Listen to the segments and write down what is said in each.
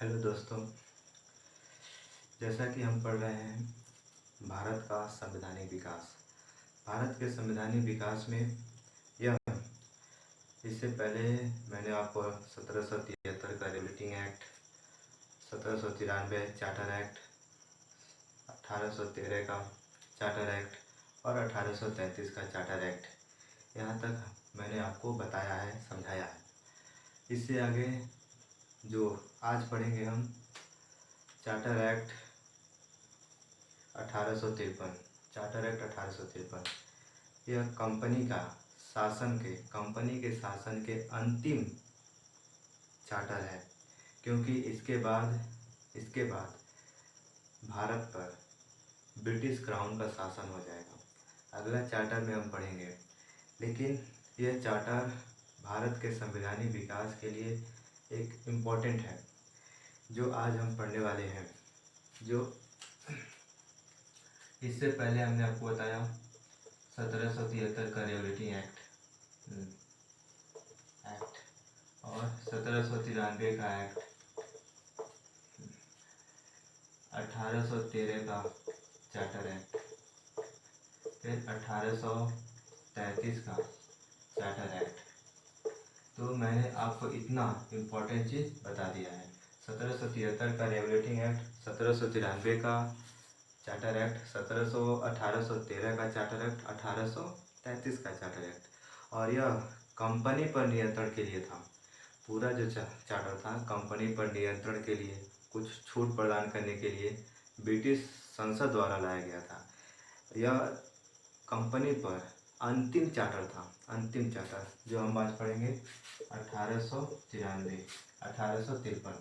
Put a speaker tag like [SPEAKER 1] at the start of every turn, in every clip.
[SPEAKER 1] Hello दोस्तों, जैसा कि हम पढ़ रहे हैं भारत का संवैधानिक विकास। भारत के संवैधानिक विकास में यह इससे पहले मैंने आपको 1773 का रेगुलेटिंग एक्ट, 1793 चार्टर एक्ट, 1813 का चार्टर एक्ट और 1833 का चार्टर एक्ट, यहाँ तक मैंने आपको बताया है, समझाया है। इससे आगे जो आज पढ़ेंगे हम चार्टर एक्ट 1853। चार्टर एक्ट 1853 यह कंपनी के शासन के अंतिम चार्टर है, क्योंकि इसके बाद भारत पर ब्रिटिश क्राउन का शासन हो जाएगा। अगला चार्टर में हम पढ़ेंगे, लेकिन यह चार्टर भारत के संवैधानिक विकास के लिए एक इम्पोर्टेंट है, जो आज हम पढ़ने वाले हैं। जो इससे पहले हमने आपको बताया 1773 का रेगुलेटिंग एक्ट और 1793 का एक्ट, 1813 का चार्टर एक्ट, फिर 1833 का चार्टर एक्ट। तो मैंने आपको इतना इम्पोर्टेंट चीज़ बता दिया है। 1773 का रेगुलेटिंग एक्ट, 1793 का चार्टर एक्ट, 1813 का चार्टर एक्ट, 1833 का चार्टर एक्ट, और यह कंपनी पर नियंत्रण के लिए था। पूरा जो चार्टर था कंपनी पर नियंत्रण के लिए, कुछ छूट प्रदान करने के लिए ब्रिटिश संसद द्वारा लाया गया था। यह कंपनी पर अंतिम चार्टर था, अंतिम चार्टर जो हम आज पढ़ेंगे 1853।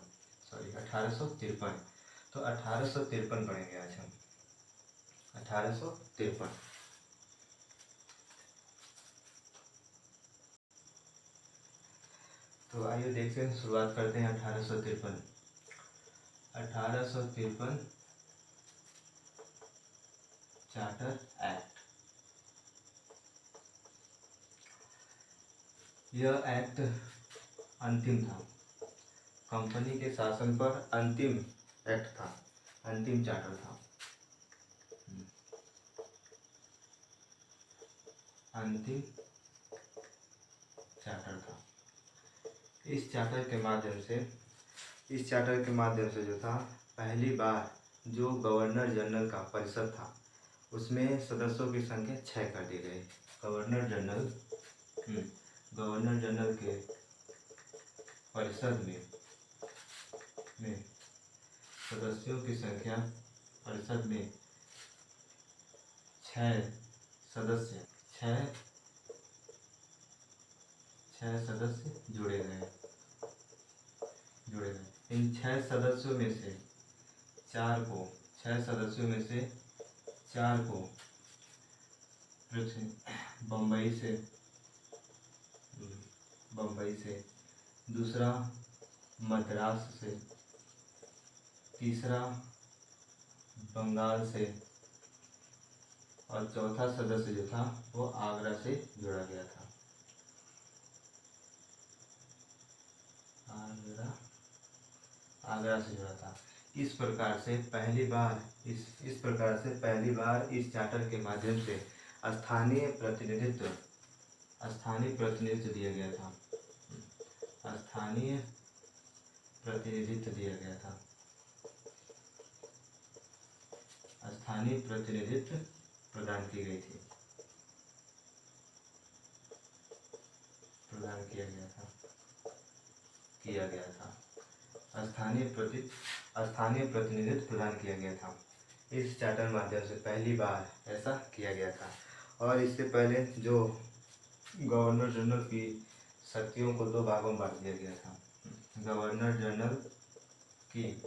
[SPEAKER 1] तो 1853 पढ़ेंगे आज हम, 1853। तो आइए देखते हैं, शुरुआत करते हैं 1853 चार्टर एक्ट। यह एक्ट अंतिम था, कंपनी के शासन पर अंतिम एक्ट था, अंतिम चार्टर था, अंतिम चार्टर था। इस चार्टर के माध्यम से जो था, पहली बार जो गवर्नर जनरल का परिषद था उसमें सदस्यों की संख्या 6 कर दी गई। गवर्नर जनरल के परिषद में सदस्यों की संख्या, परिषद में 6 सदस्य जुड़े गए। इन 6 सदस्यों में से 4 को बम्बई से, दूसरा मद्रास से, तीसरा बंगाल से, और चौथा सदस्य जो था वो आगरा से जुड़ा गया था। आगरा से जुड़ा था। इस प्रकार से पहली बार इस चार्टर के माध्यम से स्थानीय प्रतिनिधित्व दिया गया था। स्थानीय प्रतिनिधित्व प्रदान की गई थी, स्थानीय प्रतिनिधित्व प्रदान किया गया था। इस चार्टर माध्यम से पहली बार ऐसा किया गया था। और इससे पहले जो गवर्नर जनरल की शक्तियों को 2 भागों में बांट दिया गया था। गवर्नर जनरल की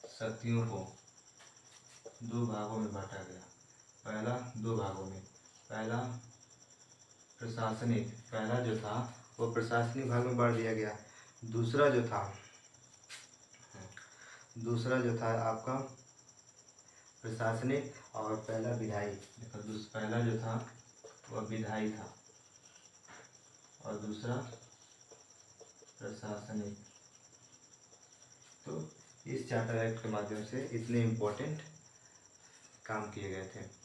[SPEAKER 1] शक्तियों को 2 भागों में बांटा गया। पहला जो था वो प्रशासनिक भाग में बांट दिया गया। दूसरा जो था आपका प्रशासनिक, और पहला विधायी। पहला जो था वह विधायी था और दूसरा प्रशासनिक। तो इस चार्टर एक्ट के माध्यम से इतने इम्पोर्टेंट काम किए गए थे।